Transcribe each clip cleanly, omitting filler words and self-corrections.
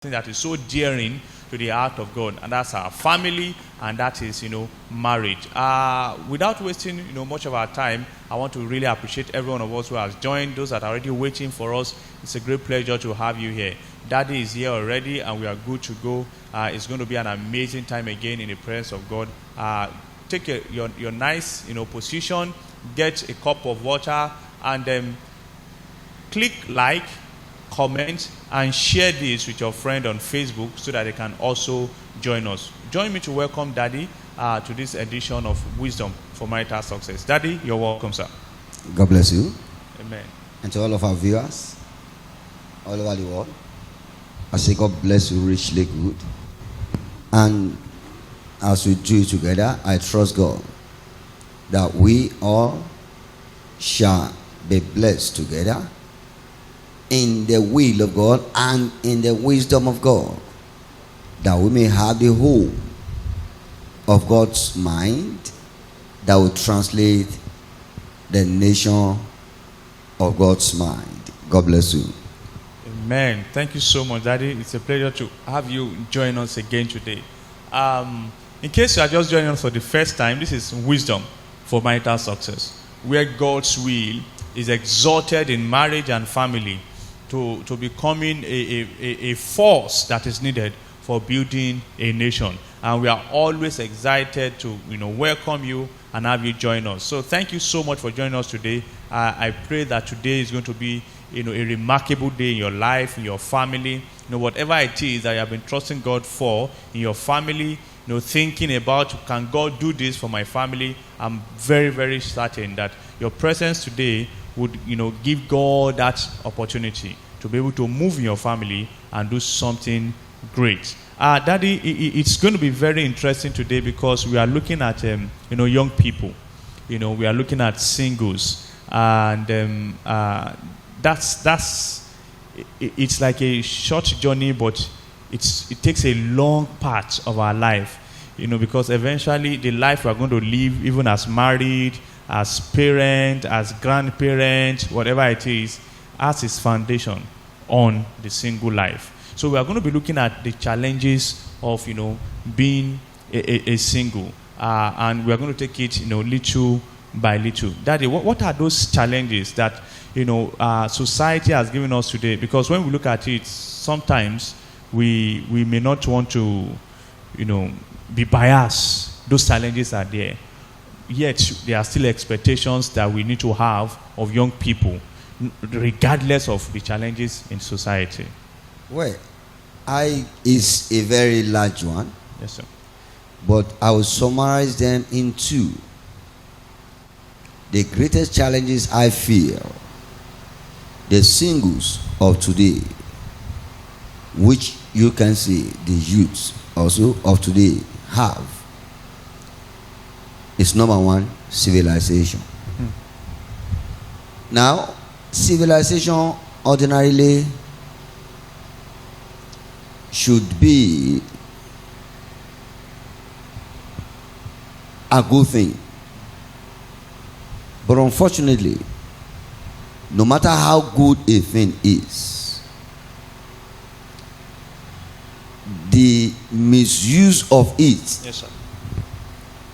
that is so dearing to the heart of God, and that's our family, and that is, marriage. Without wasting, much of our time, I want to really appreciate every one of us who has joined, those that are already waiting for us. It's a great pleasure to have you here. Daddy is here already, and we are good to go. It's going to be an amazing time again in the presence of God. Take your nice, position, get a cup of water, and click like, comment, and share this with your friend on Facebook so that they can also join us. Join me to welcome Daddy to this edition of Wisdom for Marital Success. Daddy, you're welcome, sir. God bless you. Amen. And to all of our viewers all over the world, I say God bless you richly good. And as we do it together, I trust God that we all shall be blessed together in the will of God and in the wisdom of God, that we may have the whole of God's mind that will translate the nation of God's mind. God bless you. Amen. Thank you so much, Daddy. It's a pleasure to have you join us again today. In case you are just joining us for the first time, this is Wisdom for Marital Success, where God's will is exalted in marriage and family to becoming a force that is needed for building a nation. And we are always excited to welcome you and have you join us. So thank you so much for joining us today. I pray that today is going to be a remarkable day in your life, in your family. Whatever it is that you have been trusting God for in your family, thinking about, can God do this for my family? I'm very, very certain that your presence today would give God that opportunity to be able to move in your family and do something great. Daddy, it's going to be very interesting today because we are looking at young people. We are looking at singles, and it's like a short journey, but it takes a long part of our life. Because eventually the life we are going to live, even as married, as parent, as grandparent, whatever it is, has its foundation on the single life. So we are going to be looking at the challenges of being a single, and we are going to take it little by little. Daddy, what are those challenges that society has given us today? Because when we look at it, sometimes we may not want to be biased. Those challenges are there. Yet, there are still expectations that we need to have of young people, regardless of the challenges in society. Well, is a very large one. Yes, sir. But I will summarize them in two. The greatest challenges I feel the singles of today, which you can see the youths also of today have, is number one, civilization. Now, civilization ordinarily should be a good thing. But unfortunately, no matter how good a thing is, the misuse of it, yes, sir,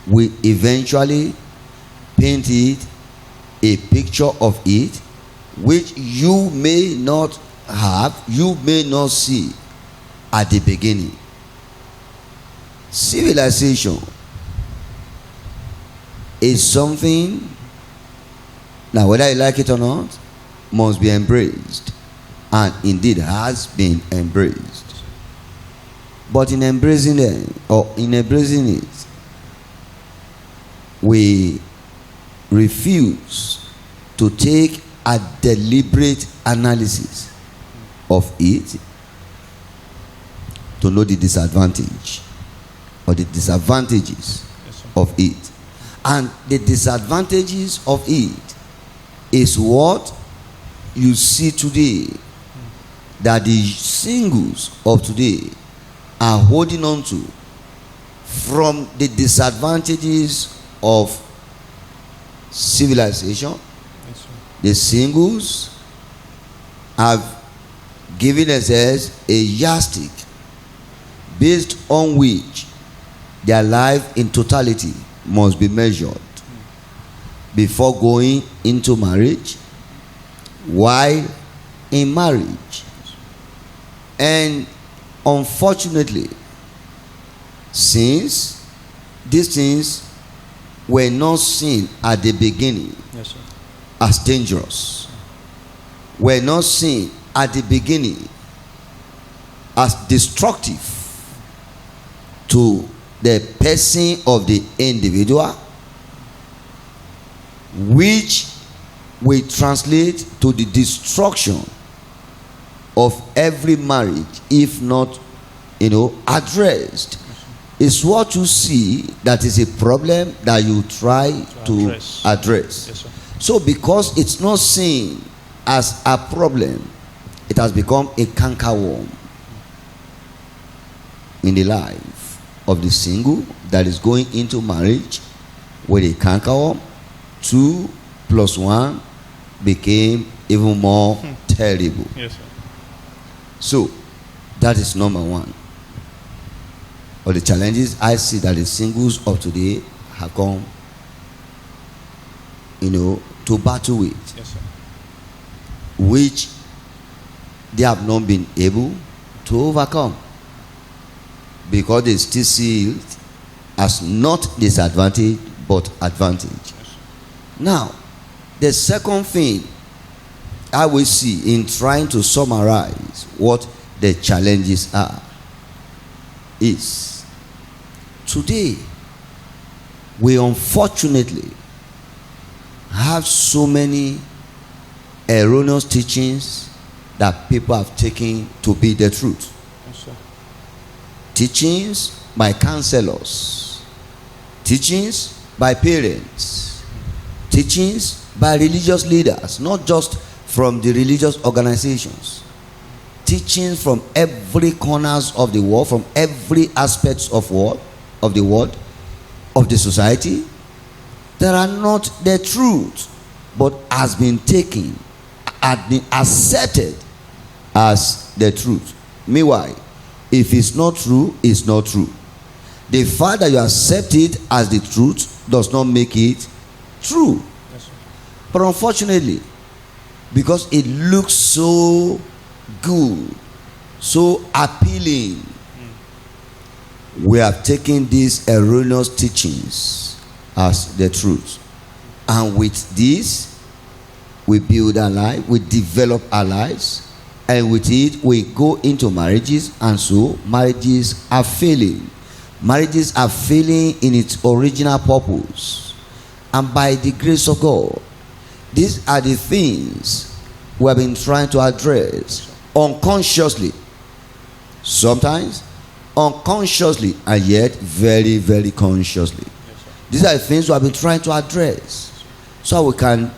will eventually paint it a picture of it which you may not have, you may not see at the beginning. Civilization is something, now whether you like it or not, must be embraced, and indeed has been embraced. But in embracing it, we refuse to take a deliberate analysis of it to know the disadvantage or the disadvantages of it. And the disadvantages of it is what you see today, that the singles of today are holding on to from the disadvantages of civilization. Yes, The singles have given us a yardstick based on which their life in totality must be measured before going into marriage, while in marriage. And unfortunately, since these things were not seen at the beginning as dangerous, were not seen at the beginning as destructive to the person of the individual, which will translate to the destruction of every marriage if not addressed, is what you see that is a problem that you try to address. Yes, sir. So because it's not seen as a problem, it has become a cankerworm in the life of the single that is going into marriage with a cankerworm. 2 + 1 became even more terrible. Yes, sir. So that is number one of the challenges I see that the singles of today have come to battle with, Yes, sir. which they have not been able to overcome because they still see it as not disadvantage but advantage. Yes, sir. Now, the second thing I will see in trying to summarize what the challenges are is today we unfortunately have so many erroneous teachings that people have taken to be the truth. Yes, sir. Teachings by counselors, teachings by parents, teachings by religious leaders, not just from the religious organizations, teachings from every corners of the world, from every aspects of the world, of the society, that are not the truth, but has been taken, has been accepted as the truth. Meanwhile, if it's not true, it's not true. The fact that you accept it as the truth does not make it true. Yes, sir. But unfortunately, because it looks so good, so appealing, we have taken these erroneous teachings as the truth. And with this, we build our life, we develop our lives, and with it, we go into marriages, and so marriages are failing. Marriages are failing in its original purpose. And by the grace of God, these are the things we have been trying to address unconsciously, sometimes unconsciously, and yet very, very consciously. Yes, sir. These are the things we have been trying to address so we can,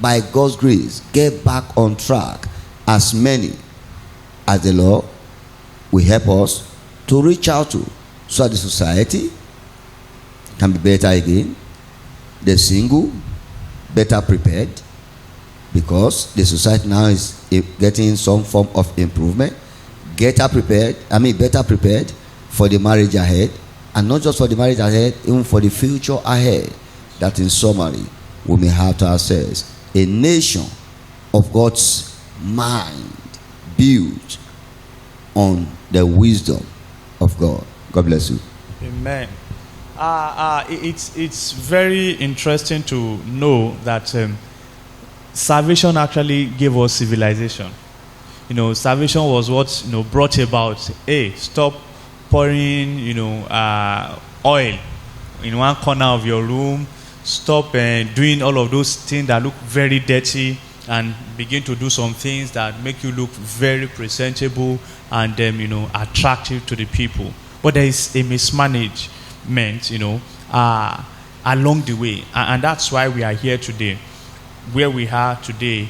by God's grace, get back on track as many as the Lord will help us to reach out to, so that the society can be better again, the single better prepared, because the society now is getting some form of improvement, better prepared for the marriage ahead, and not just for the marriage ahead, even for the future ahead, that in summary we may have to access a nation of God's mind built on the wisdom of God. God bless you. Amen. It's very interesting to know that salvation actually gave us civilization. Salvation was what brought about. Hey, stop pouring oil in one corner of your room. Stop doing all of those things that look very dirty, and begin to do some things that make you look very presentable and attractive to the people. But there is a mismanagement, along the way. And that's why we are here today, where we are today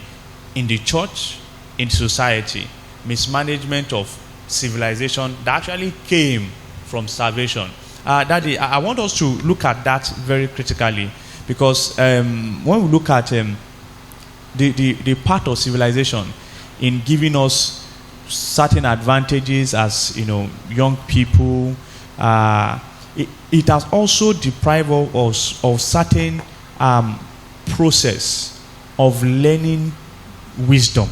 in the church, in society. Mismanagement of civilization that actually came from salvation. Daddy, I want us to look at that very critically, because when we look at the part of civilization in giving us certain advantages as young people. It has also deprived us of certain process of learning wisdom.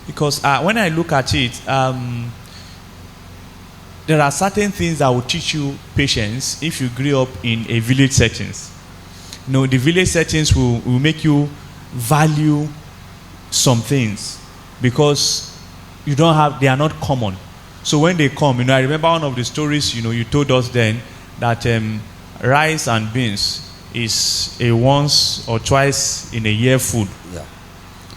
Because when I look at it, there are certain things that will teach you patience if you grew up in a village settings. The village settings will make you value some things because they are not common. So when they come, I remember one of the stories, you told us then that rice and beans is a once or twice in a year food. Yeah.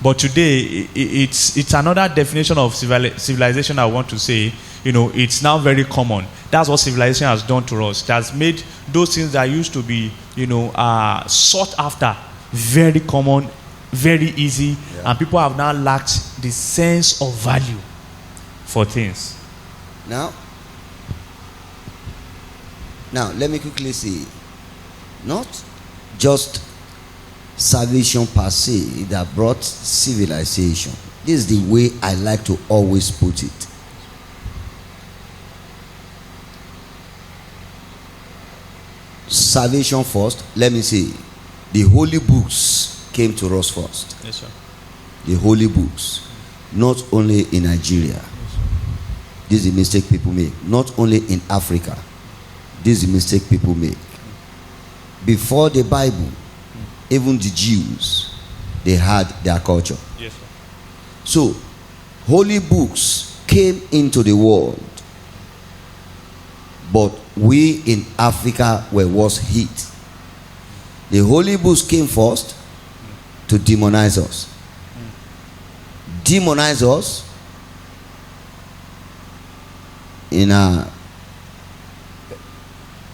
But today, it's another definition of civilization. I want to say, it's now very common. That's what civilization has done to us. It has made those things that used to be, sought after, very common, very easy, and people have now lacked the sense of value for things. Now, let me quickly say, not just salvation per se that brought civilization. This is the way I like to always put it. Salvation first. Let me say, the holy books came to us first. Yes, sir. The holy books, not only in Nigeria. Yes, This is the mistake people make. Not only in Africa. This is the mistake people make. Before the Bible, even the Jews, they had their culture. Yes, sir. So, holy books came into the world, but we in Africa were worse hit. The holy books came first to demonize us. Demonize us in our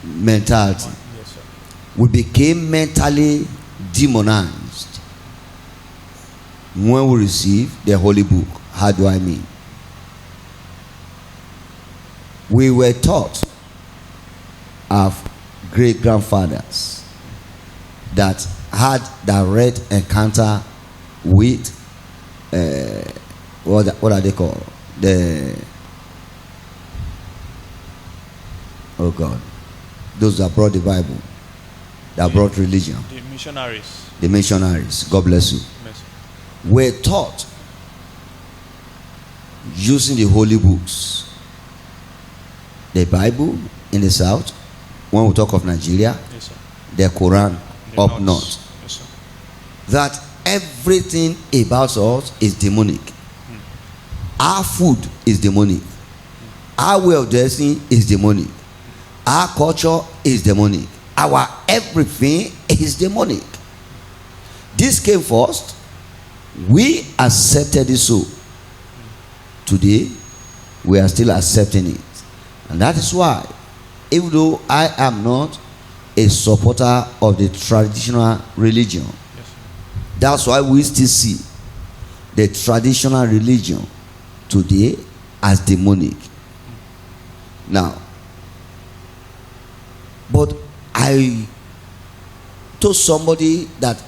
mentality. Yes, sir. We became mentally demonized when we received the holy book. How do I mean? We were taught of great grandfathers that had direct encounter with what are they called? Oh God, those that brought the Bible, that brought religion. The missionaries. The missionaries. God bless you. Yes. Were taught using the holy books. The Bible in the south, when we talk of Nigeria, Yes, sir. the Quran The up north. Yes, sir. That everything about us is demonic. Our food is demonic. Our way of dressing is demonic. Our culture is demonic. Our everything is demonic. This came first. We accepted it so. Today, we are still accepting it. And that is why, even though I am not a supporter of the traditional religion, Yes, sir. that's why we still see the traditional religion today as demonic. Now, but I told somebody that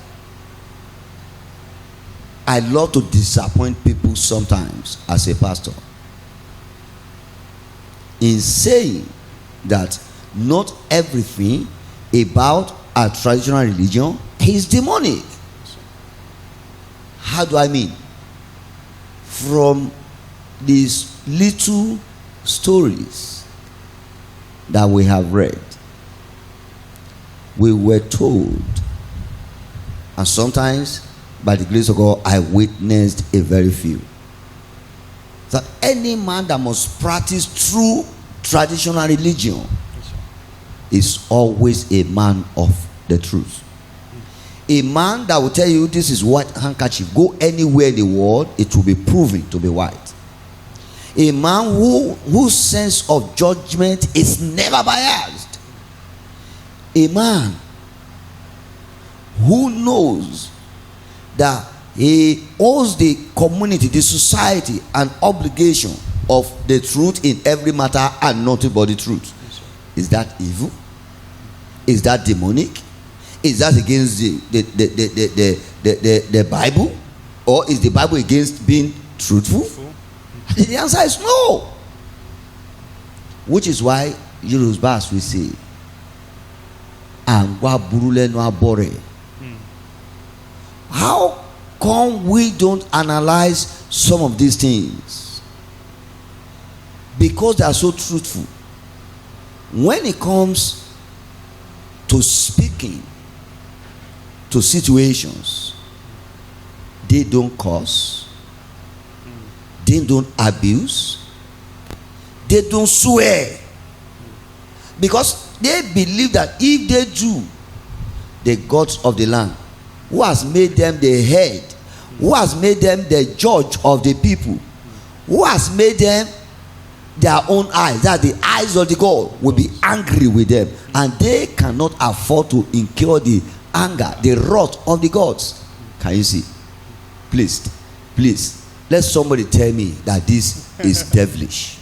I love to disappoint people sometimes as a pastor in saying that not everything about our traditional religion is demonic. How do I mean? From these little stories that we have read, we were told, and sometimes by the grace of God I witnessed a very few, that any man that must practice true traditional religion Yes, sir. is always a man of the truth. A man that will tell you this is white handkerchief, go anywhere in the world, it will be proven to be white. A man whose sense of judgment is never biased. A man who knows that he owes the community, the society, an obligation of the truth in every matter and nothing but the truth. Yes, sir. Is that evil? Is that demonic? Is that against the Bible? Or is the Bible against being truthful? The answer is no. Which is why Yorùbá we say, "Angwa burule no abore." How come we don't analyze some of these things? Because they are so truthful. When it comes to speaking to situations, they don't curse, they don't abuse, they don't swear, because they believe that if they do, the gods of the land, who has made them the head, who has made them the judge of the people, who has made them their own eyes, that the eyes of the God will be angry with them, and they cannot afford to incur the anger, the wrath of the gods. Can you see? Please, let somebody tell me that this is devilish.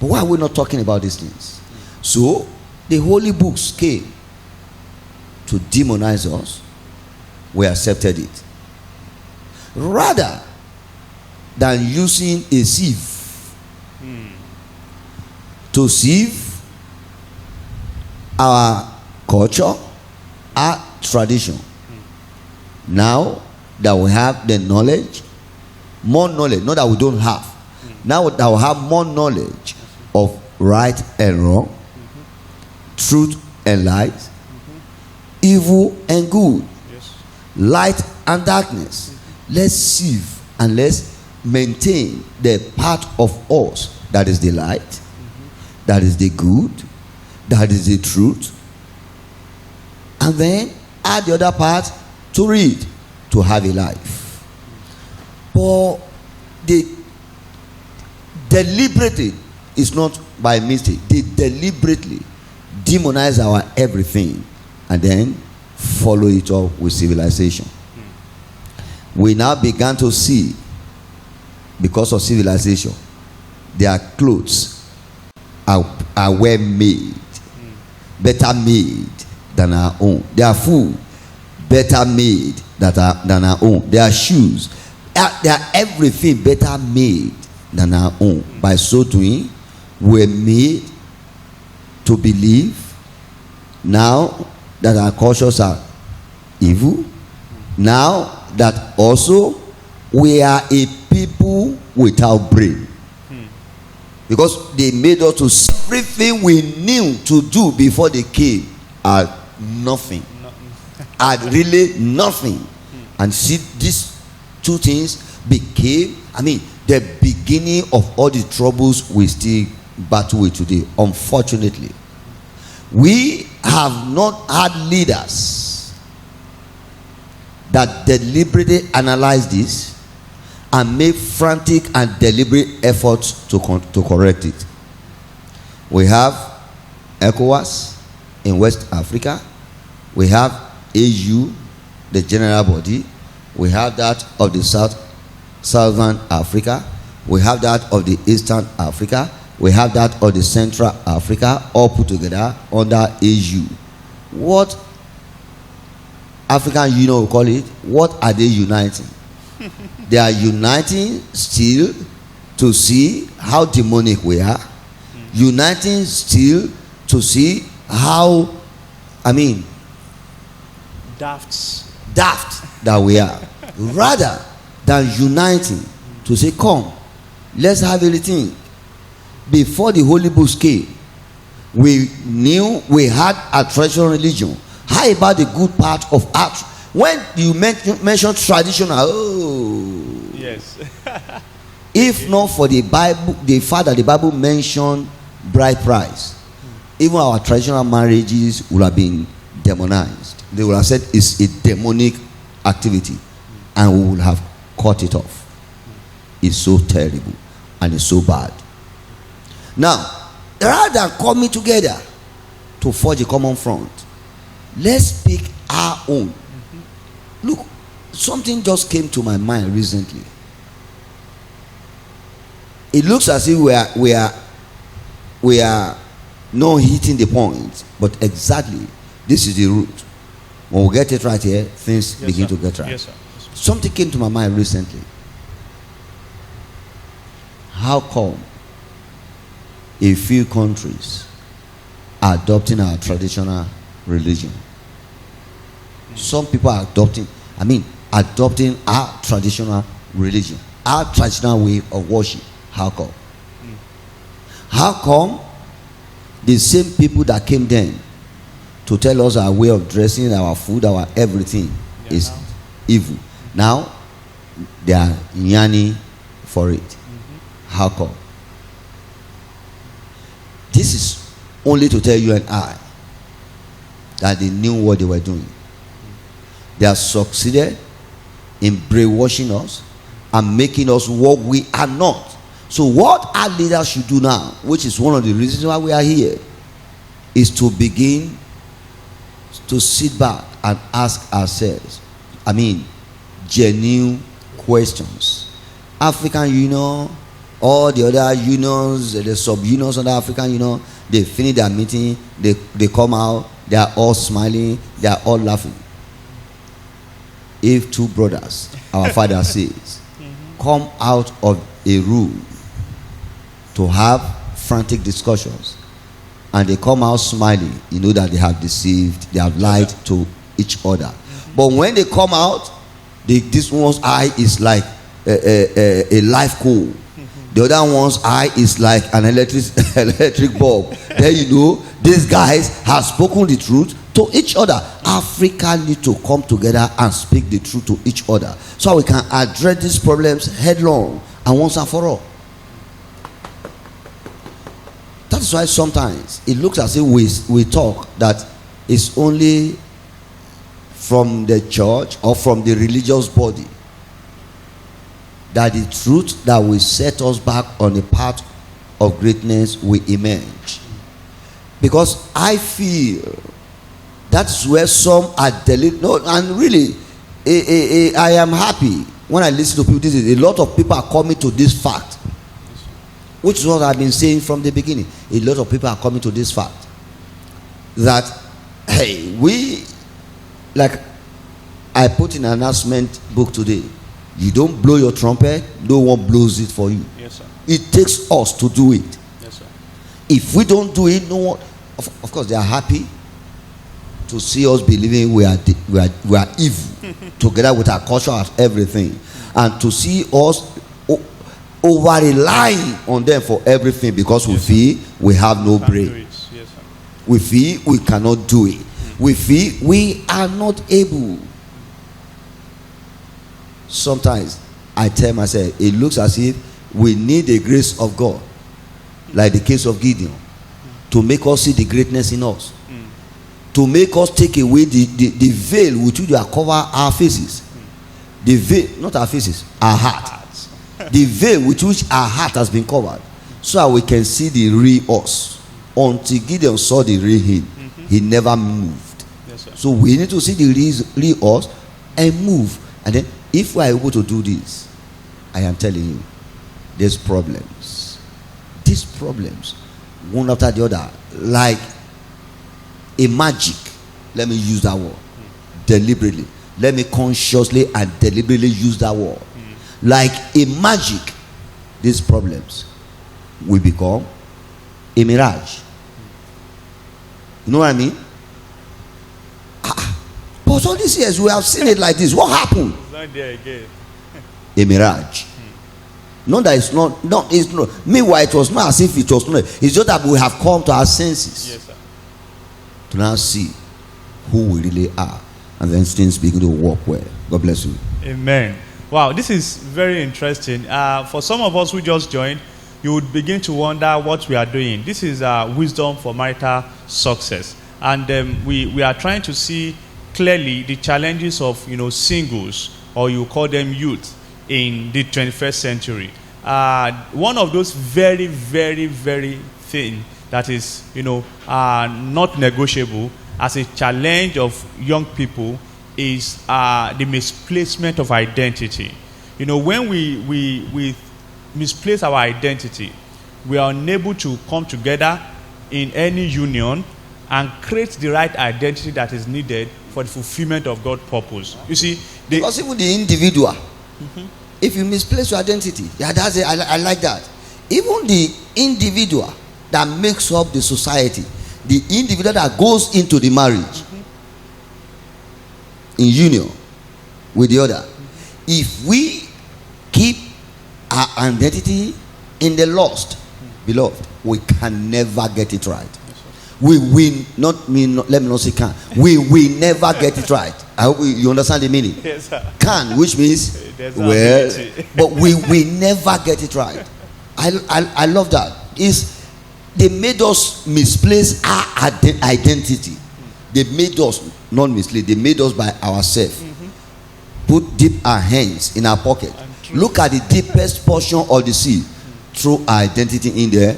But why are we not talking about these things? So the holy books came to demonize us. We accepted it, rather than using a sieve to sieve our culture, our tradition. Now that we have the knowledge, more knowledge, not that we don't have, now that we have more knowledge of right and wrong, truth and lies, evil and good, light and darkness, let's sieve and let's maintain the part of us that is the light, that is the good, that is the truth, and then add the other part to read, to have a life. But they deliberately, it's not by mistake, they deliberately demonize our everything and then follow it up with civilization. We now began to see, because of civilization, their clothes are well made, better made than our own. Their food better made than our own. Their shoes, their everything better made than our own. By so doing, we're made to believe now that our cultures are evil. Now that also we are a people without brain. Because they made us to see everything we knew to do before they came are nothing. Are really nothing. And see, these two things became, the beginning of all the troubles we still battle with today. Unfortunately, we have not had leaders that deliberately analyze this and make frantic and deliberate efforts to correct it. We have ECOWAS in West Africa. We have AU, the general body. We have that of the Southern Africa. We have that of the Eastern Africa. We have that of the Central Africa, all put together under AU. What African Union will call it? What are they uniting? They are uniting still to see how demonic we are, uniting still to see how, daft that we are, rather than uniting to say, come, let's have everything. Before the Holy Books came, we knew we had a traditional religion. How about the good part of art? When you mention traditional, yes. If not for the Bible, the Bible mentioned bride price, even our traditional marriages would have been demonized. They would have said it's a demonic activity, and we would have cut it off. It's so terrible and it's so bad. Now, rather than coming together to forge a common front, let's pick our own. Look, something just came to my mind recently. It looks as if we are not hitting the point, but exactly this is the root. When we get it right here, things begin to get right. Yes, sir. Something came to my mind recently. how come a few countries are adopting our traditional religion? Some people are adopting our traditional religion, our traditional way of worship. How come? How come the same people that came then to tell us our way of dressing, our food, our everything is evil, now they are yearning for it? How come? This is only to tell you and I that they knew what they were doing. They have succeeded in brainwashing us and making us what we are not. So what our leaders should do now, which is one of the reasons why we are here, is to begin to sit back and ask ourselves, genuine questions. African Union, all the other unions, the sub-unions under African Union, they finish their meeting, they come out, they are all smiling, they are all laughing. If two brothers, our father says, come out of a room to have frantic discussions, and they come out smiling, you know that they have deceived, they have lied to each other. But when they come out, this one's eye is like a life coal. The other one's eye is like an electric bulb. Then you know these guys have spoken the truth to each other. Africa need to come together and speak the truth to each other, so we can address these problems headlong and once and for all. That's why sometimes it looks as if we talk that it's only from the church or from the religious body that the truth that will set us back on a path of greatness will emerge. Because I feel that's where some are and really I am happy when I listen to people. A lot of people are coming to this fact, which is what I've been saying from the beginning. A lot of people are coming to this fact that, hey, like I put in an announcement book today, you don't blow your trumpet, no one blows it for you. Yes, sir. It takes us to do it. Yes, sir. If we don't do it, no one, of course they are happy to see us believing we are evil together with our culture and everything, and to see us over relying on them for everything, because we feel we have no brain. Yes, sir. We feel we cannot do it. We feel we are not able. Sometimes I tell myself, it looks as if we need the grace of God, like the case of Gideon, to make us see the greatness in us, to make us take away the veil with which we are cover our faces. The veil, not our faces, our heart. The veil with which our heart has been covered, so that we can see the real us. Until Gideon saw the real him, he never moved. Yes, sir. So we need to see the real us and move. And then if we are able to do this, I am telling you, these problems, one after the other, like a magic. Let me use that word deliberately. Let me consciously and deliberately use that word. Like a magic, these problems will become a mirage. You know what I mean? But all these years we have seen it like this. What happened? It's not there again. A mirage. No, that it's not. No, it's not. Meanwhile, it was not as if it was not. It's just that we have come to our senses. Yes, sir. To now see who we really are, and then things begin to work well. God bless you. Amen. Wow, this is very interesting. For some of us who just joined, you would begin to wonder what we are doing. This is wisdom for marital success, and we are trying to see clearly the challenges of singles, or you call them youth, in the 21st century. One of those very, very, very thing that is not negotiable as a challenge of young people is the misplacement of identity. When we misplace our identity, we are unable to come together in any union and create the right identity that is needed for the fulfillment of God's purpose. You see, because even the individual, if you misplace your identity, that's it. I like that. Even the individual that makes up the society, the individual that goes into the marriage in union with the other, if we keep our identity in the lost, beloved, we can never get it right. We will not mean, let me not say can, we will never get it right. I hope you understand the meaning. Yes, sir. Can, which means Well, but we will never get it right. I love that. Is they made us misplace our identity. They made us not mislead. They made us by ourselves. Put deep our hands in our pocket. Look at the deepest portion of the sea. Throw our identity in there,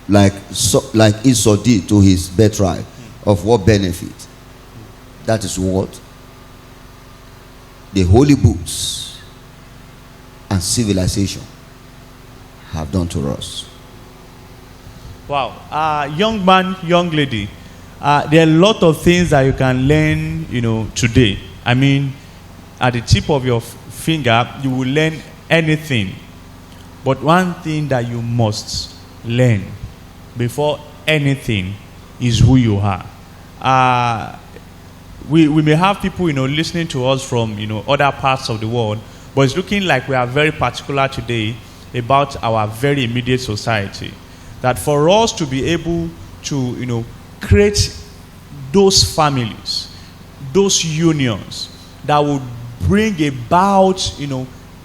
like Esau did to his birthright. Of what benefit? That is what the holy books and civilization have done to us. Wow. Young man, young lady, there are a lot of things that you can learn, today. I mean, at the tip of your finger, you will learn anything. But one thing that you must learn before anything is who you are. We may have people, listening to us from, other parts of the world, but it's looking like we are very particular today about our very immediate society. That for us to be able to, create those families, those unions that would bring about,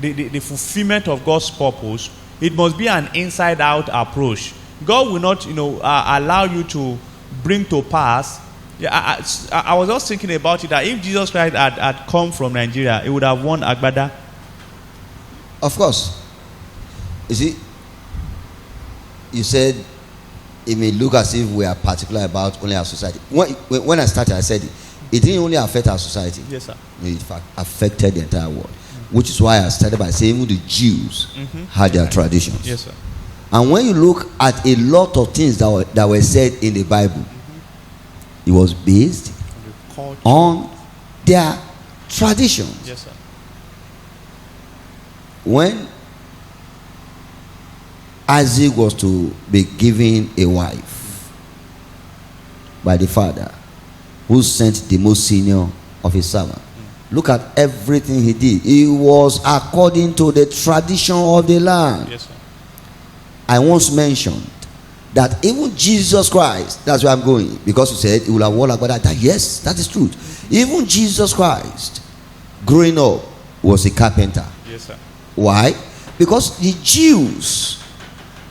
the fulfillment of God's purpose, it must be an inside-out approach. God will not, allow you to bring to pass. Yeah, I was just thinking about it, that if Jesus Christ had come from Nigeria, he would have won Agbada. Of course. You see, you said it may look as if we are particular about only our society. When I started, I said it didn't only affect our society. Yes, sir. It in fact affected the entire world. Which is why I started by saying even the Jews had their traditions. Yes, sir. And when you look at a lot of things that were said in the Bible, it was based on their traditions. Yes, sir. When Isaac was to be given a wife by the father, who sent the most senior of his servant, look at everything he did. It was according to the tradition of the land. Yes, sir. I once mentioned that even Jesus Christ, that's where I'm going, because you said he will have won about that. Yes, that is true. Even Jesus Christ, growing up, was a carpenter. Yes, sir. Why? Because the Jews,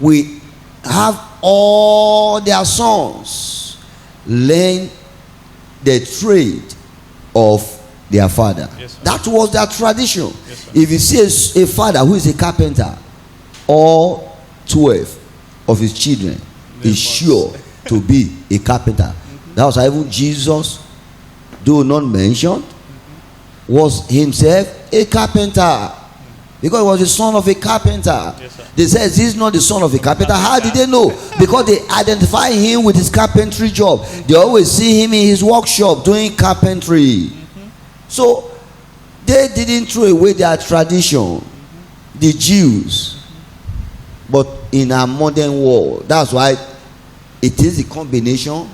we have all their sons learn the trade of their father. Yes, sir. That was their tradition. Yes, sir. If you see a father who is a carpenter, all 12 of his children is sure to be a carpenter. That was how even Jesus, though not mentioned, was himself a carpenter. Because he was the son of a carpenter. Yes, sir. They said, "This is not the son of a carpenter." How did they know? Because they identify him with his carpentry job. They always see him in his workshop doing carpentry. So they didn't throw away their tradition, the Jews. But in our modern world, that's why it is a combination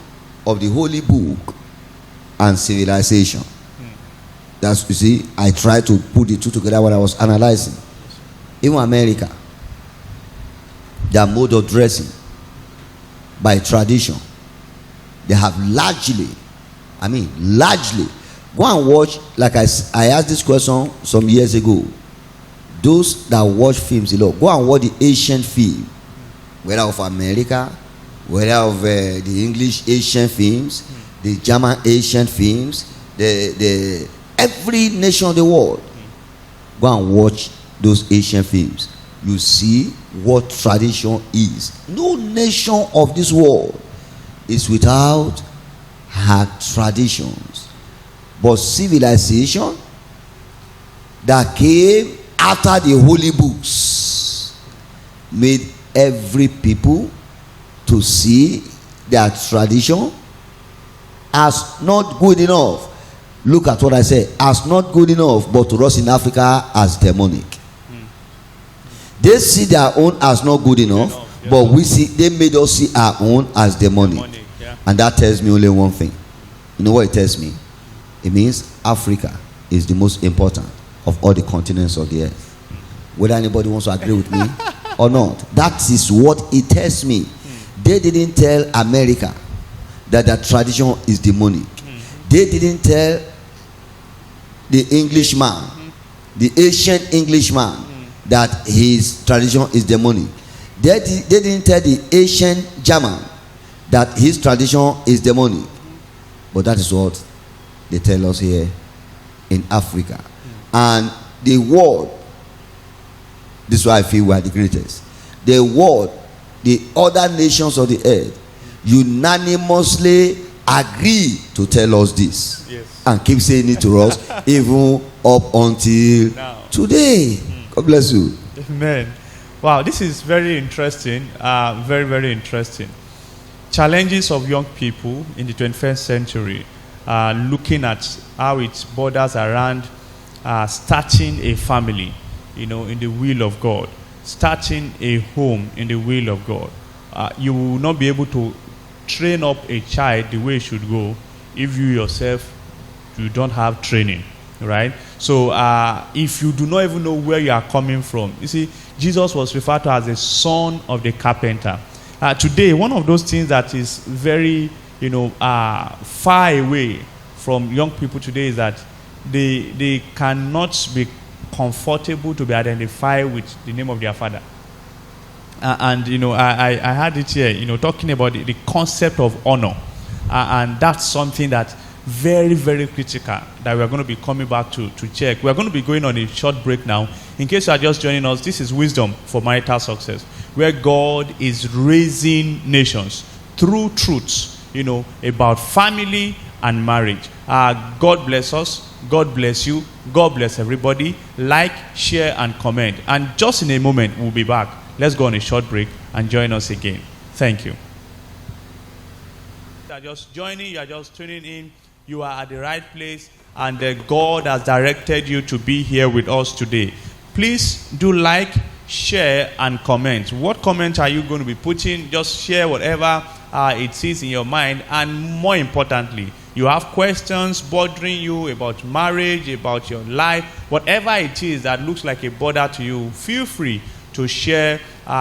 of the holy book and civilization. That's, you see, I tried to put the two together when I was analyzing. Even America, their mode of dressing by tradition, they have largely, go and watch, like I asked this question some years ago. Those that watch films a lot, go and watch the Asian film, whether of America, whether of the English Asian films, the German Asian films, the every nation of the world. Go and watch those Asian films. You see what tradition is. No nation of this world is without her traditions. But civilization that came after the holy books made every people to see their tradition as not good enough. Look at what I said, as not good enough, but to us in Africa as demonic. They see their own as not good enough, Yeah. but we see they made us see our own as demonic. Money, yeah. And that tells me only one thing. You know what it tells me? It means Africa is the most important of all the continents of the earth. Whether anybody wants to agree with me or not, that is what it tells me. They didn't tell America that their tradition is demonic. They didn't tell the Englishman, the ancient Englishman, that his tradition is demonic. They didn't tell the ancient German that his tradition is demonic. But that is what they tell us here in Africa. And the world, this is why I feel we are the greatest. The world, the other nations of the earth, unanimously agree to tell us this. Yes. And keep saying it to us even up until Now. today. God bless you. Amen. Wow, this is very interesting. Very, very interesting. Challenges of young people in the 21st century. Looking at how it borders around starting a family, in the will of God. Starting a home in the will of God. You will not be able to train up a child the way it should go if you yourself, you don't have training, right? So if you do not even know where you are coming from, you see, Jesus was referred to as the son of the carpenter. Today, one of those things that is very, far away from young people today is that they cannot be comfortable to be identified with the name of their father. I had it here, talking about the concept of honor. And that's something that very, very critical that we're going to be coming back to check. We're going to be going on a short break now. In case you are just joining us, this is Wisdom for Marital Success, where God is raising nations through truths, about family and marriage. God bless us. God bless you. God bless everybody. Like, share, and comment. And just in a moment, we'll be back. Let's go on a short break and join us again. Thank you. You are just joining, you are just tuning in, you are at the right place, and God has directed you to be here with us today. Please do like, share, and comment. What comment are you going to be putting? Just share whatever it is in your mind, and more importantly, you have questions bothering you about marriage, about your life, whatever it is that looks like a bother to you, feel free to share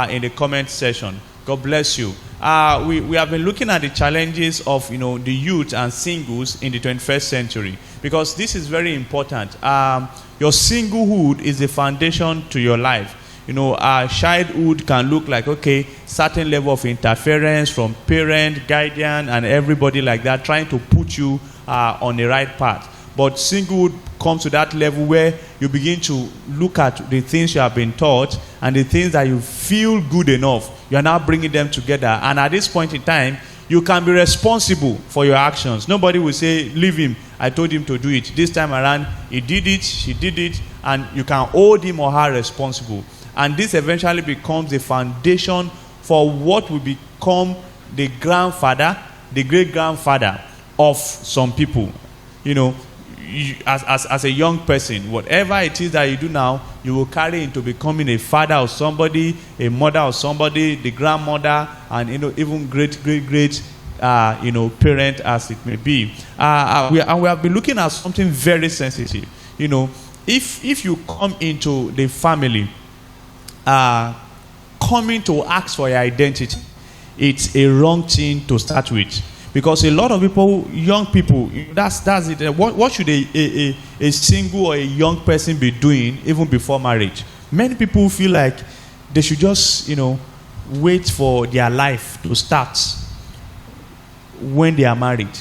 in the comment section. God bless you. We have been looking at the challenges of the youth and singles in the 21st century, because this is very important. Your singlehood is the foundation to your life. Childhood can look like, certain level of interference from parent, guardian, and everybody like that, trying to put you on the right path. But singlehood comes to that level where you begin to look at the things you have been taught and the things that you feel good enough. You are now bringing them together. And at this point in time, you can be responsible for your actions. Nobody will say, leave him. I told him to do it. This time around, he did it, she did it, and you can hold him or her responsible. And this eventually becomes the foundation for what will become the grandfather, the great-grandfather of some people. As a young person, whatever it is that you do now, you will carry into becoming a father of somebody, a mother of somebody, the grandmother, and even great parent as it may be. We have been looking at something very sensitive. If you come into the family coming to ask for your identity, it's a wrong thing to start with. Because a lot of people, young people, that's it. What should a single or a young person be doing even before marriage? Many people feel like they should just, wait for their life to start when they are married.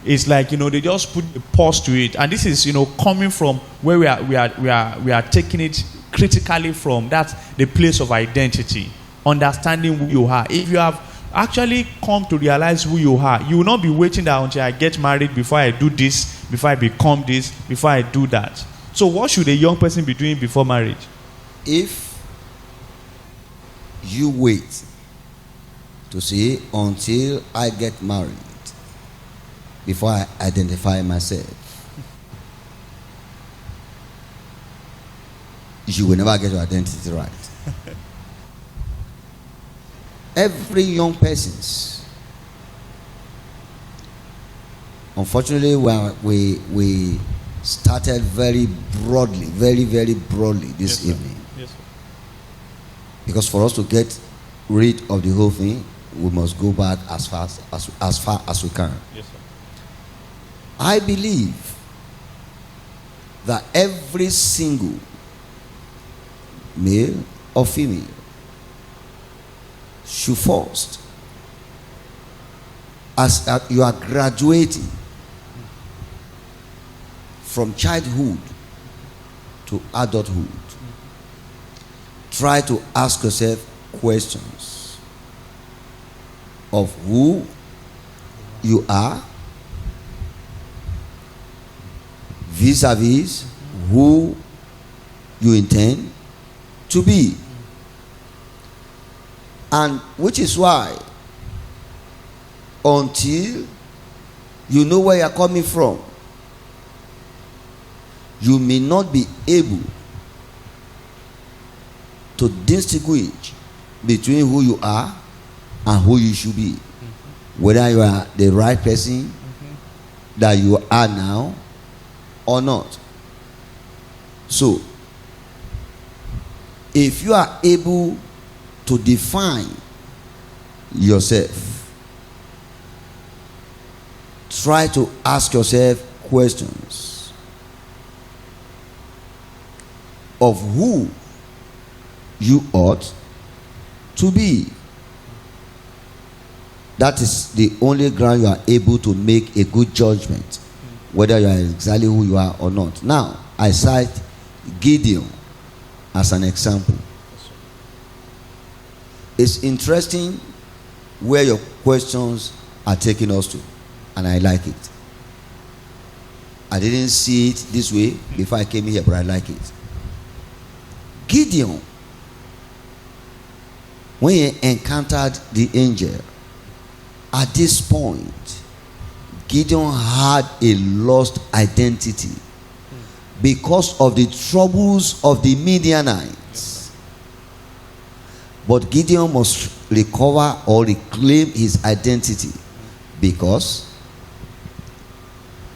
It's like, they just put a pause to it. And this is, coming from where we are taking it critically from. That's the place of identity, understanding who you are. If you have actually come to realize who you are, you will not be waiting that until I get married before I do this, before I become this, before I do that. So what should a young person be doing before marriage? If you wait to see until I get married before I identify myself, you will never get your identity right. Every young person's. Unfortunately, we started very broadly, very broadly this Yes, sir. evening. Yes, sir. Because for us to get rid of the whole thing, we must go back as far as we can. Yes, sir. I believe that every single male or female should first, as you are graduating from childhood to adulthood, try to ask yourself questions of who you are vis-a-vis who you intend to be. And which is why, until you know where you're coming from, you may not be able to distinguish between who you are and who you should be. Whether you are the right person that you are now or not. So, if you are able to define yourself, try to ask yourself questions of who you ought to be. That is the only ground you are able to make a good judgment whether you are exactly who you are or not. Now, I cite Gideon as an example. It's interesting where your questions are taking us to, and I like it. I didn't see it this way before I came here, but I like it. Gideon, when he encountered the angel, at this point, Gideon had a lost identity because of the troubles of the Midianites. But Gideon must recover or reclaim his identity, because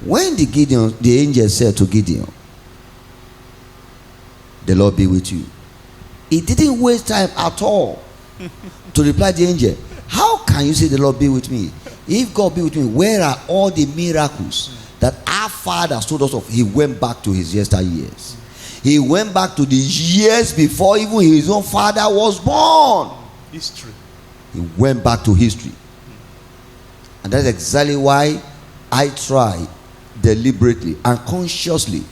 when the angel said to Gideon, "The Lord be with you," he didn't waste time at all to reply to the angel, "How can you say the Lord be with me? If God be with me, where are all the miracles that our fathers told us of?" He went back to his yesteryears. He went back to the years before even his own father was born. History. He went back to history. And that's exactly why I try deliberately and consciously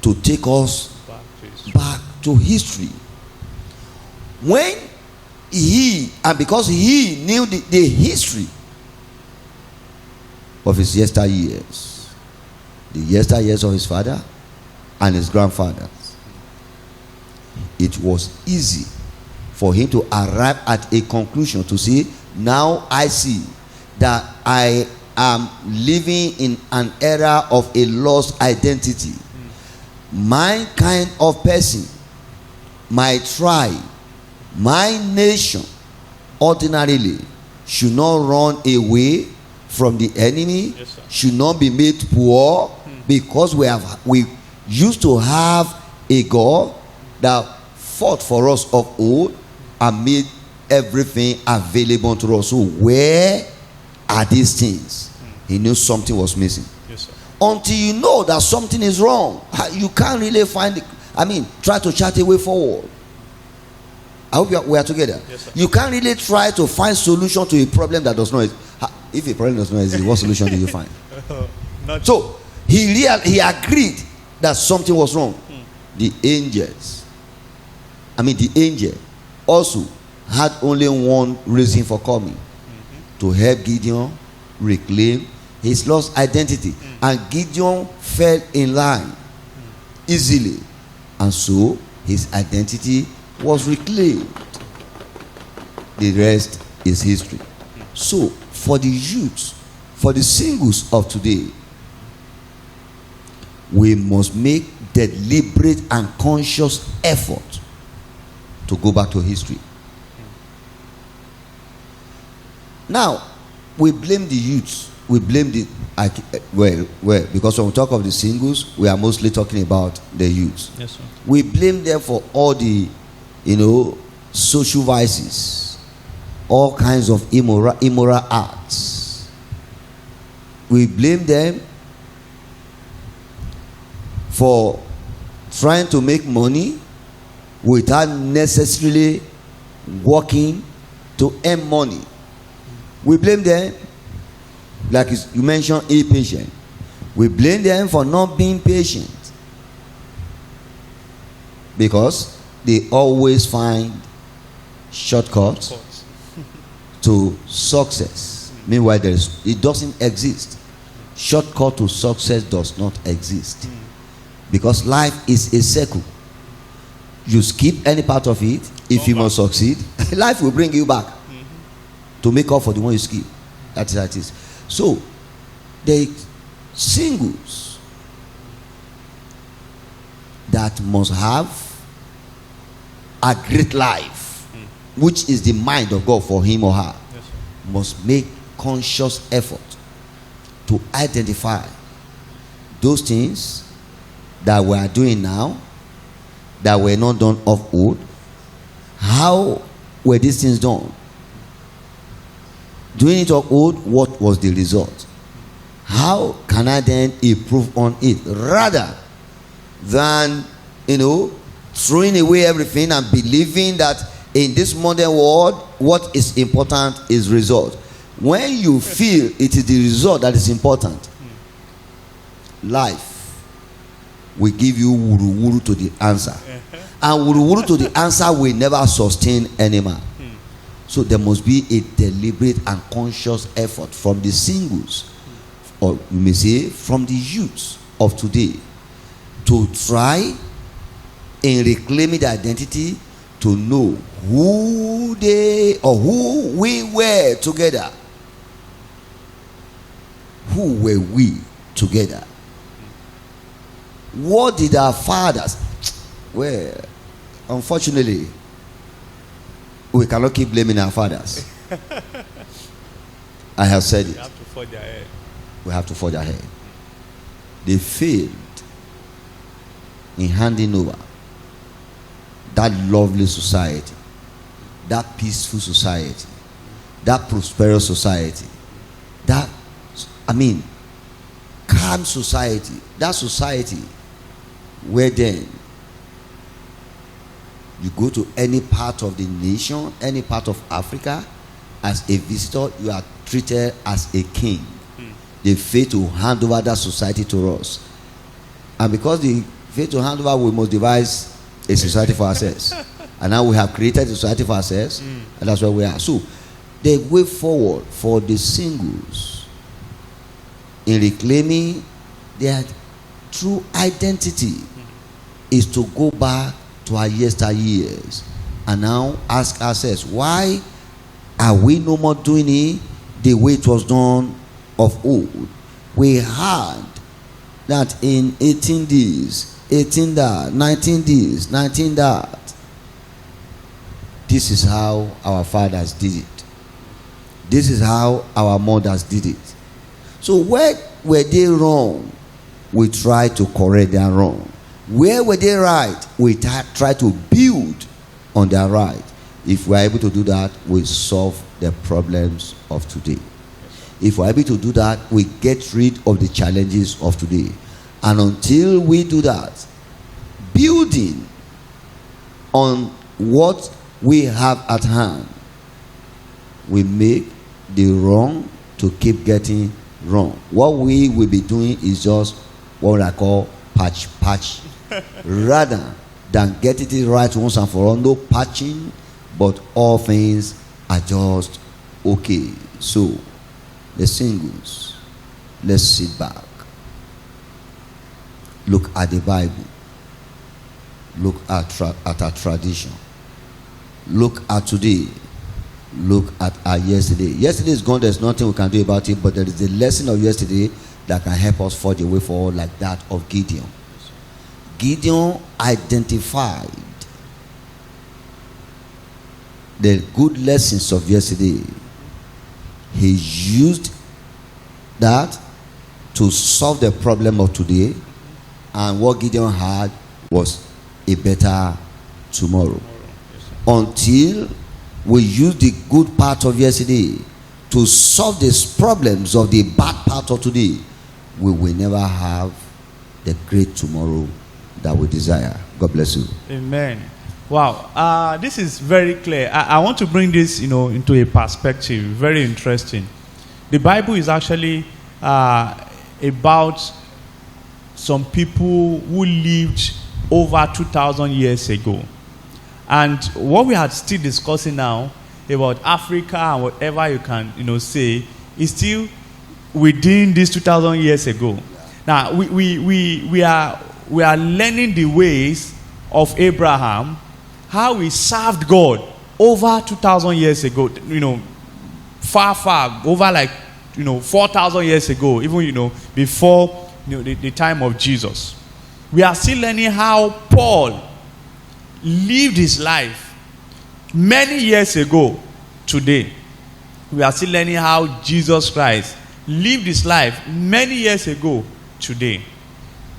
to take us back to history. When because he knew the history of his yesteryears, the yesteryears of his father and his grandfather, it was easy for him to arrive at a conclusion to say, now I see that I am living in an era of a lost identity. My kind of person, my tribe, my nation ordinarily should not run away from the enemy, Yes, should not be made poor, because we used to have a God that fought for us of old and made everything available to us. So where are these things? He knew something was missing. Yes, sir. Until you know that something is wrong, you can't really find it. Try to chart a way forward. I hope we are together. Yes, sir. You can't really try to find solution to a problem that does not exist. If a problem does not exist, what solution do you find? So he agreed that something was wrong. The angel also had only one reason for coming: to help Gideon reclaim his lost identity. And Gideon fell in line easily, and so his identity was reclaimed. The rest is history. So for the youths, for the singles of today, we must make deliberate and conscious effort to go back to history. Now, we blame the youths. We blame the well, because when we talk of the singles, we are mostly talking about the youths. Yes, sir. We blame them for all the, social vices, all kinds of immoral acts. We blame them for trying to make money without necessarily working to earn money. We blame them, like you mentioned, impatient. We blame them for not being patient because they always find shortcuts to success. Meanwhile, it doesn't exist. Shortcut to success does not exist because life is a circle. You skip any part of it, if you must succeed, life will bring you back to make up for the one you skip. That's how it is. So, the singles that must have a great life, which is the mind of God for him or her, Yes, sir. must make conscious effort to identify those things that we are doing now that were not done of old. How were these things done? Doing it of old, what was the result? How can I then improve on it rather than throwing away everything and believing that in this modern world what is important is result? When you feel it is the result that is important, life will give you wuru to the answer, and wuru to the answer will never sustain any man. So there must be a deliberate and conscious effort from the singles, or you may say from the youths of today, to try in reclaiming the identity, to know who they or who we were together. Who were we together? What did our fathers? Well, unfortunately, we cannot keep blaming our fathers. I have said it. You have to forge ahead. We have to forge ahead. They failed in handing over that lovely society, that peaceful society, that prosperous society, that calm society, that society where then you go to any part of the nation, any part of Africa, as a visitor, you are treated as a king. They fail to hand over that society to us. And because they fail to hand over, we must devise a society for ourselves. And now we have created a society for ourselves, and that's where we are. So, the way forward for the singles in reclaiming their true identity is to go back to our yesteryears and now ask ourselves, why are we no more doing it the way it was done of old? We had that in 18 this, 18 that, 19 this, 19 that. This is how our fathers did it. This is how our mothers did it. So where were they wrong? We try to correct their wrong. Where were they right? We try to build on their right. If we are able to do that, we solve the problems of today. If we are able to do that, we get rid of the challenges of today. And until we do that, building on what we have at hand, we make the wrong to keep getting wrong. What we will be doing is just what I call patch. Rather than getting it right once and for all. No patching, but all things are just okay. So, the singles, let's sit back. Look at the Bible. Look at our tradition. Look at today. Look at our yesterday. Yesterday is gone. There's nothing we can do about it. But there is a lesson of yesterday that can help us forge a way forward, like that of Gideon. Gideon identified the good lessons of yesterday, he used that to solve the problem of today, and what Gideon had was a better tomorrow. Until we use the good part of yesterday to solve these problems of the bad part of today, we will never have the great tomorrow that we desire. God bless you. Amen. Wow. This is very clear. I want to bring this, into a perspective. Very interesting. The Bible is actually about some people who lived over 2,000 years ago. And what we are still discussing now about Africa and whatever you can, say, is still within this 2,000 years ago. Now, we are learning the ways of Abraham, how he served God over 2,000 years ago, far, over 4,000 years ago, even, before, the time of Jesus. We are still learning how Paul lived his life many years ago today. We are still learning how Jesus Christ lived his life many years ago today.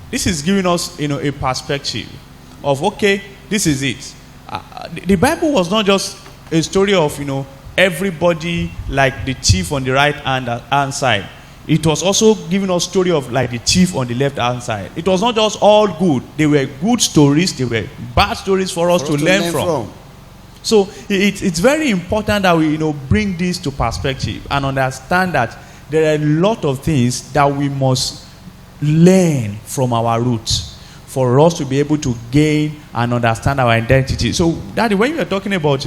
This is giving us, a perspective of, okay, this is it. The Bible was not just a story of, everybody like the thief on the right hand side. It was also giving us story of like the thief on the left hand side. It was not just all good. They were good stories. They were bad stories for us to learn from. So it's very important that we bring this to perspective and understand that there are a lot of things that we must learn from our roots for us to be able to gain and understand our identity. So Daddy, when you are talking about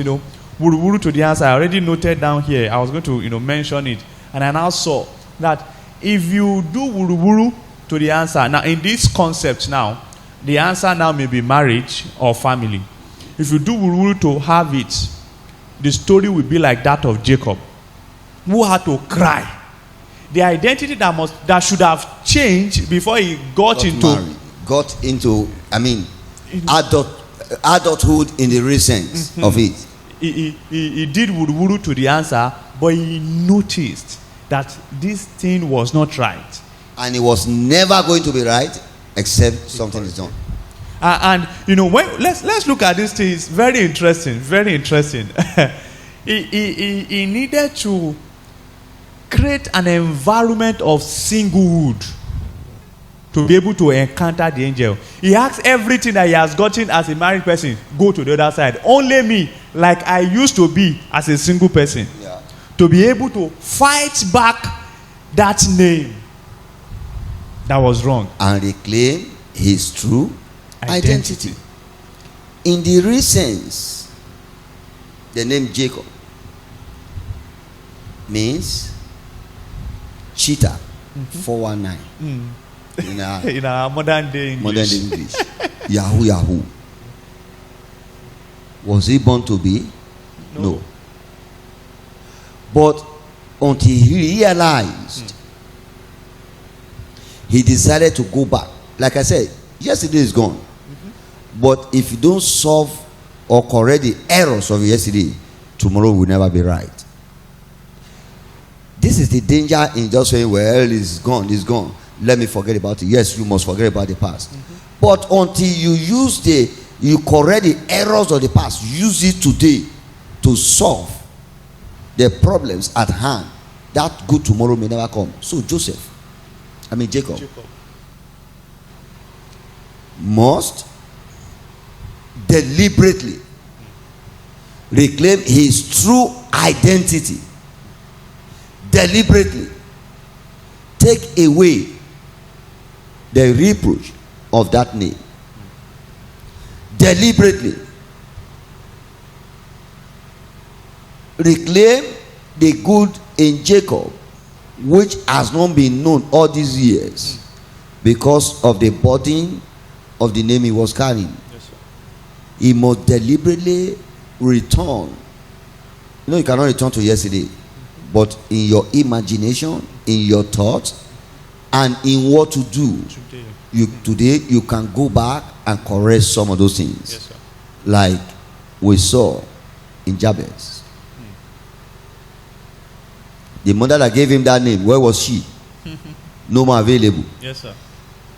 wuru to the answer, I already noted down here. I was going to mention it, and I now saw that if you do wuru to the answer, now in this concept now, the answer now may be marriage or family. If you do wuru to have it, the story will be like that of Jacob, who had to cry. The identity that should have changed before he got into adulthood in the real sense of it. He did wuru to the answer, but he noticed that this thing was not right, and it was never going to be right except something is done. And let's look at this thing. It's very interesting. He needed to create an environment of singlehood to be able to encounter the angel. He asked everything that he has gotten as a married person, go to the other side. Only me, like I used to be as a single person. Yeah. To be able to fight back that name that was wrong. And reclaim his true identity. In the real sense, the name Jacob means cheater, 419. In our modern day English. Yahoo. Was he born to be? No. But until he realized, he decided to go back. Like I said, yesterday is gone. But if you don't solve or correct the errors of yesterday, tomorrow will never be right. This is the danger in just saying, well, it's gone. Let me forget about it. Yes, you must forget about the past. But until you correct the errors of the past, use it today to solve the problems at hand, that good tomorrow may never come. So Jacob must deliberately reclaim his true identity. Deliberately take away the reproach of that name. Deliberately reclaim the good in Jacob, which has not been known all these years because of the burden of the name he was carrying. Yes, sir. He must deliberately return. You cannot return to yesterday, but in your imagination, in your thoughts, and in what to do today, you can go back and correct some of those things. Yes, sir. Like we saw in Jabez. The mother that gave him that name, where was she? No more available. Yes, sir.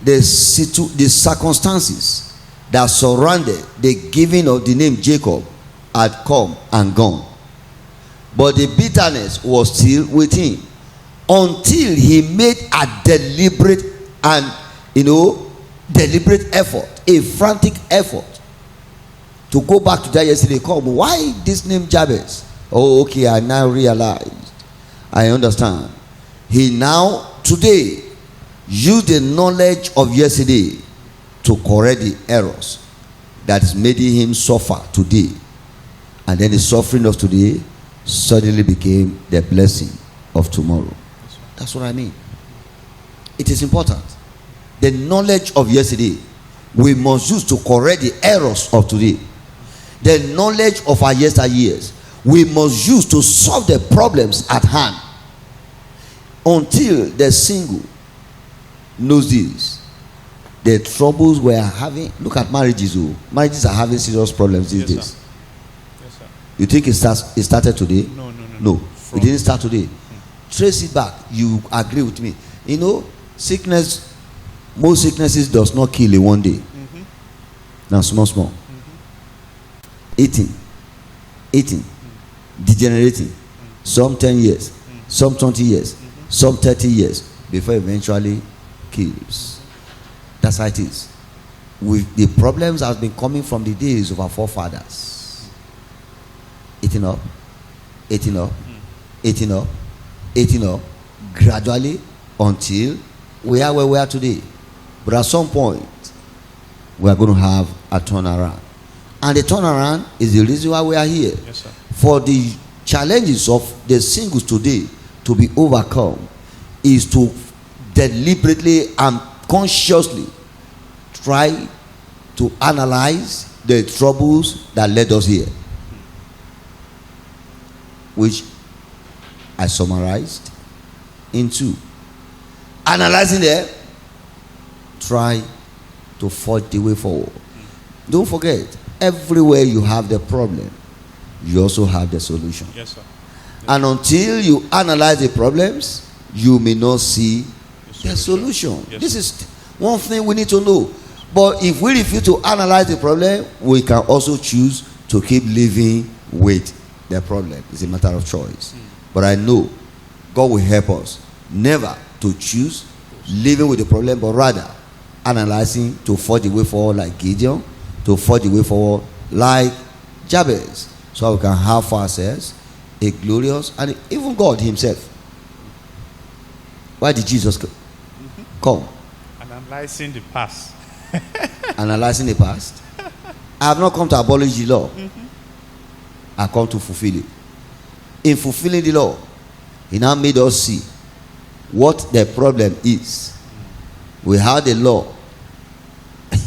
The circumstances that surrounded the giving of the name Jacob had come and gone. But the bitterness was still with him until he made a deliberate effort, a frantic effort to go back to that yesterday. Come, why this name Jabez? Oh, okay, I now realized. I understand. He now today used the knowledge of yesterday to correct the errors that is making him suffer today. And then the suffering of today suddenly became the blessing of tomorrow. That's what I mean. It is important. The knowledge of yesterday we must use to correct the errors of today. The knowledge of our yesteryears we must use to solve the problems at hand. Until the single knows this, the troubles we are having. Look at marriages. Marriages are having serious problems these days. Sir. Yes, sir. You think it started today? No. It didn't start today. Trace it back. You agree with me? You know, sickness, most sicknesses does not kill in one day. Now small. Eating, degenerating. Some 10 years, some 20 years, some 30 years before eventually kills. That's how it is. The problems have been coming from the days of our forefathers. Eating up, gradually until we are where we are today. But at some point, we are going to have a turnaround. And the turnaround is the reason why we are here. Yes, sir. For the challenges of the singles today to be overcome is to deliberately and consciously try to analyze the troubles that led us here, which I summarized into analyzing them, try to forge the way forward. Don't forget, everywhere you have the problem, you also have the solution. Yes, sir. And until you analyze the problems, you may not see the solution. Yes, this is one thing we need to know. But if we refuse to analyze the problem, we can also choose to keep living with the problem. It's a matter of choice. But I know God will help us never to choose living with the problem, but rather analyzing to forge the way forward like Gideon, to forge the way forward like Jabez, so we can have for ourselves a glorious, and even God himself. Why did Jesus come? Analyzing the past. Analyzing the past. I have not come to abolish the law. I come to fulfill it. In fulfilling the law, he now made us see what the problem is. We how the law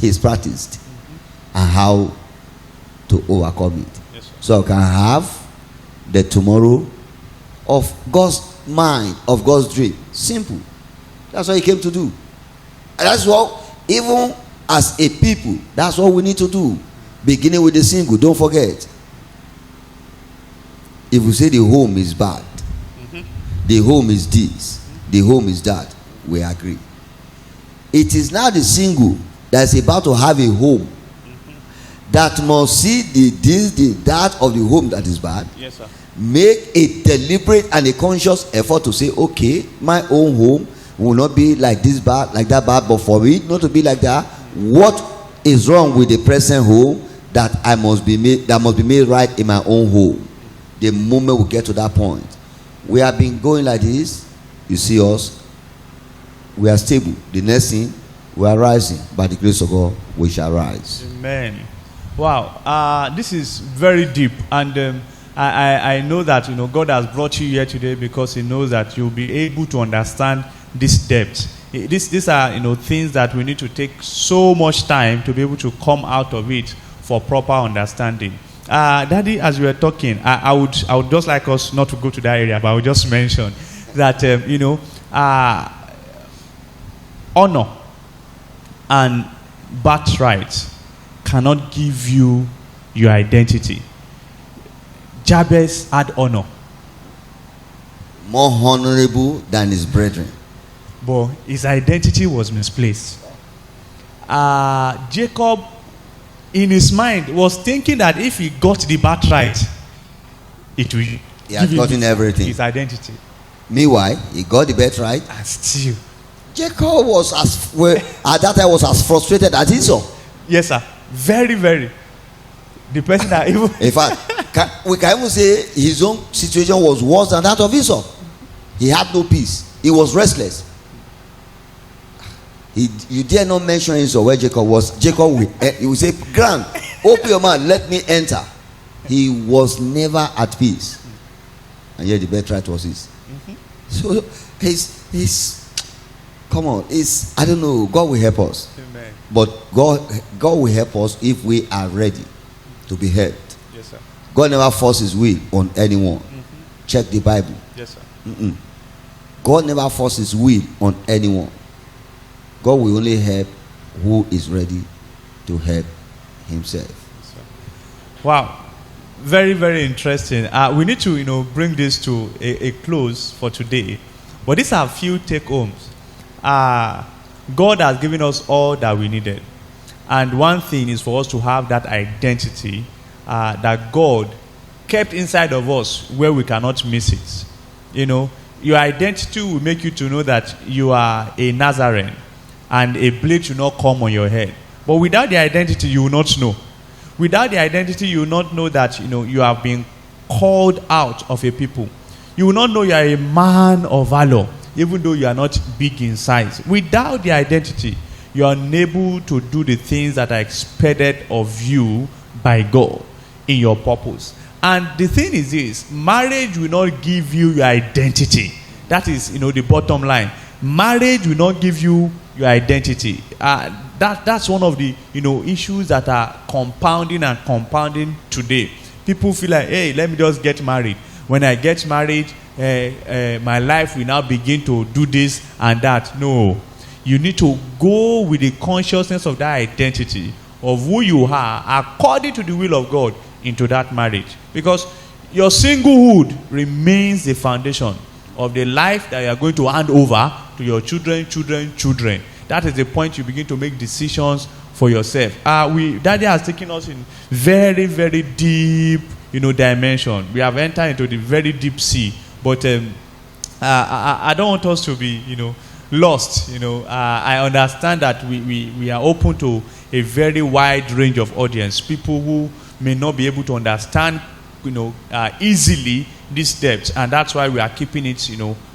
is practiced and how to overcome it. Yes, sir. So I can have the tomorrow of God's mind, of God's dream. Simple. That's what he came to do. And that's what, even as a people, that's what we need to do. Beginning with the single, don't forget. If we say the home is bad, the home is this, the home is that, we agree. It is now the single that is about to have a home that must see the that of the home that is bad. Yes, sir. Make a deliberate and a conscious effort to say, okay, my own home will not be like this bad, like that bad, but for it not to be like that, what is wrong with the present home that must be made right in my own home? The moment we get to that point, we have been going like this. You see us, we are stable. The next thing, we are rising. By the grace of God, we shall rise. Amen. Wow, this is very deep, and I know that God has brought you here today because He knows that you'll be able to understand this depth. These are things that we need to take so much time to be able to come out of it for proper understanding. Daddy, as we were talking, I would just like us not to go to that area, but I would just mention that honor and birthright cannot give you your identity. Jabez had honor, More honorable than his brethren. but his identity was misplaced. Jacob, in his mind, was thinking that if he got the birthright, it will He had gotten everything. his identity. Meanwhile, he got the birthright. And still, Jacob was at that time was as frustrated as Esau. yes, sir, very, very. The person that even In fact, we can even say his own situation was worse than that of Esau. He had no peace. He was restless. You dare not mention Esau where Jacob was. Jacob he will say, "Grand, open your mouth, let me enter." He was never at peace, and yet the birthright was his. So he's come on. I don't know. God will help us. Amen. But God will help us if we are ready to be helped. Yes, sir. God never forces his will on anyone. Check the Bible. Yes, sir. God never forces his will on anyone. God will only help who is ready to help himself. Wow, very, very interesting. We need to bring this to a close for today, but these are a few take homes. God has given us all that we needed, and one thing is for us to have that identity that God kept inside of us, where we cannot miss it. Your identity will make you to know that you are a Nazarene, and a blade will not come on your head. But without the identity, you will not know. Without the identity, you will not know that you have been called out of a people. You will not know you are a man of valor, even though you are not big in size. Without the identity, you are unable to do the things that are expected of you by God in your purpose. And the thing is this: marriage will not give you your identity. That is, the bottom line. Marriage will not give you your identity. That's one of the issues that are compounding today. People feel like, hey, let me just get married. When I get married, my life will now begin to do this and that. No, you need to go with the consciousness of that identity of who you are according to the will of God into that marriage, because your singlehood remains the foundation of the life that you are going to hand over to your children. That is the point you begin to make decisions for yourself. Daddy has taken us in very, very deep, dimension. We have entered into the very deep sea. But I don't want us to be, lost. I understand that we are open to a very wide range of audience. People who may not be able to understand, easily these depths, and that's why we are keeping it,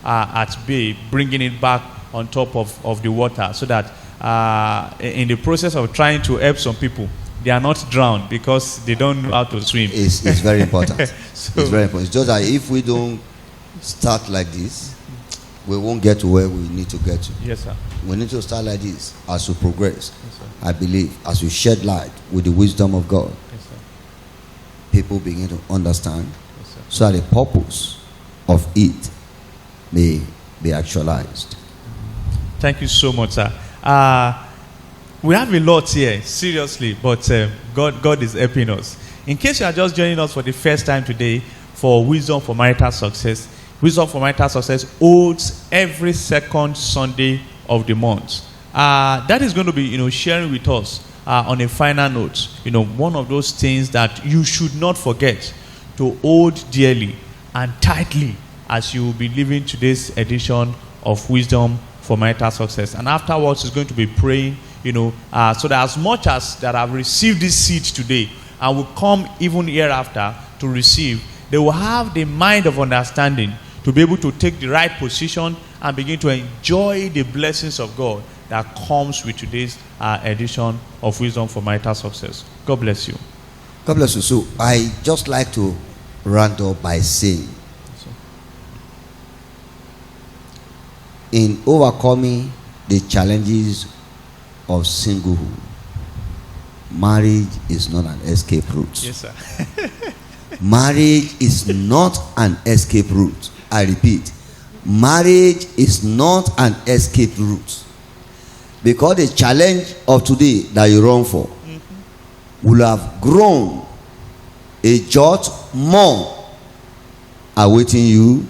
at bay, bringing it back on top of the water, so that in the process of trying to help some people, they are not drowned because they don't know how to swim. It's very important. It's very important. It's just that if we don't start like this, we won't get to where we need to get to. Yes, sir. We need to start like this as we progress. Yes, sir. I believe as we shed light with the wisdom of God, Yes, sir. people begin to understand, Yes, sir. so that the purpose of it may be actualized. Thank you so much, sir. We have a lot here, seriously, but God is helping us. In case you are just joining us for the first time today for Wisdom for Marital Success, Wisdom for Marital Success holds every second Sunday of the month. That is going to be, sharing with us on a final note, one of those things that you should not forget to hold dearly and tightly as you will be leaving today's edition of Wisdom for Marital Success. And afterwards, is going to be praying, so that as much as that have received this seed today and will come even hereafter to receive, they will have the mind of understanding to be able to take the right position and begin to enjoy the blessings of God that comes with today's edition of Wisdom for Marital Success. God bless you. God bless you. So I just like to round up by saying, in overcoming the challenges of singlehood, marriage is not an escape route. Yes, sir. Marriage is not an escape route. I repeat, marriage is not an escape route. Because the challenge of today that you run for will have grown a jot more awaiting you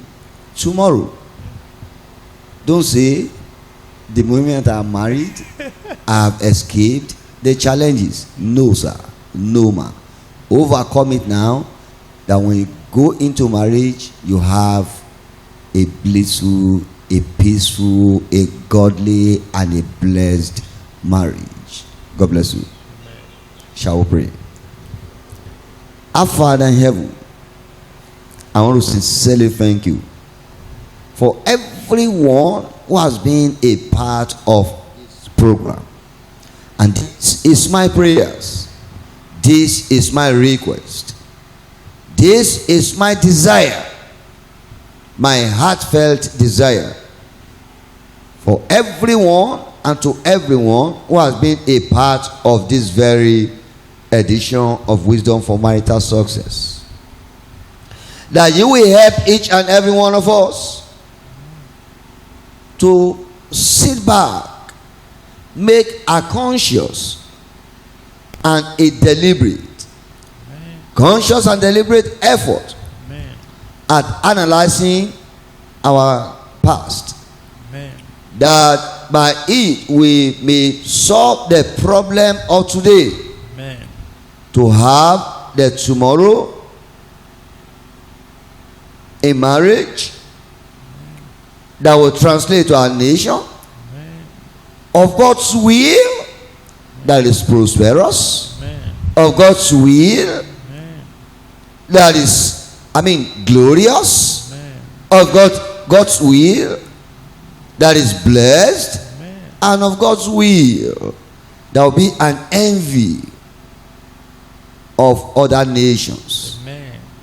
tomorrow. Don't say, the moment I'm married, I have escaped the challenges. No, sir. No, ma. Overcome it now, that when you go into marriage, you have a blissful, a peaceful, a godly, and a blessed marriage. God bless you. Amen. Shall we pray? Our Father in heaven, I want to sincerely thank you for everyone who has been a part of this program. And this is my prayers. This is my request. This is my desire. My heartfelt desire for everyone and to everyone who has been a part of this very edition of Wisdom for Marital Success, that you will help each and every one of us to sit back, make a conscious and a deliberate, conscious and deliberate effort at analyzing our past, that by it we may solve the problem of today, to have the tomorrow a marriage that will translate to our nation of God's will that is prosperous, of God's will that is, glorious, of God's will that is blessed, and of God's will that will be an envy of other nations.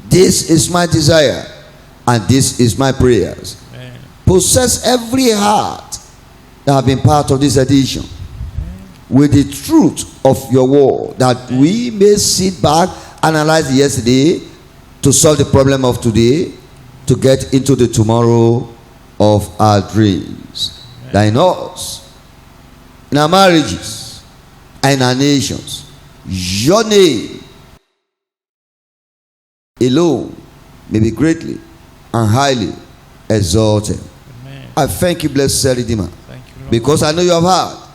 This is my desire, and this is my prayers. Possess every heart that have been part of this edition with the truth of your word, that we may sit back, analyze yesterday to solve the problem of today, to get into the tomorrow of our dreams. That in us, in our marriages, and in our nations, your name alone may be greatly and highly exalted. Amen. I thank you, blessed Redeemer, because I know you have heard,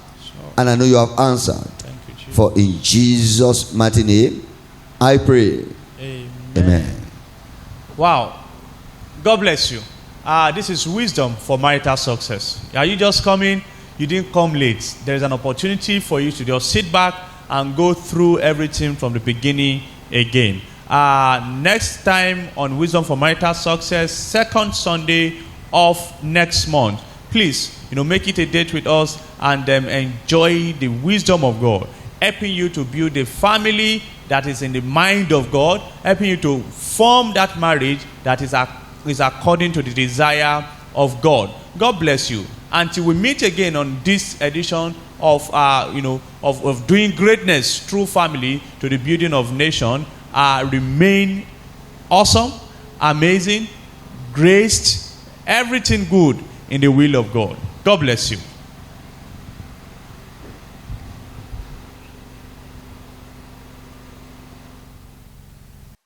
and I know you have answered. You, for in Jesus' mighty name I pray. Amen. Amen. Wow. God bless you. This is Wisdom for Marital Success. Are you just coming? You didn't come late. There is an opportunity for you to just sit back and go through everything from the beginning again. Next time on Wisdom for Marital Success, second Sunday of next month. Please, make it a date with us and enjoy the wisdom of God, helping you to build a family that is in the mind of God, helping you to form that marriage that is according to the desire of God. God bless you. Until we meet again on this edition of of doing greatness through family to the building of nation. Remain awesome, amazing, graced, everything good in the will of God. God bless you.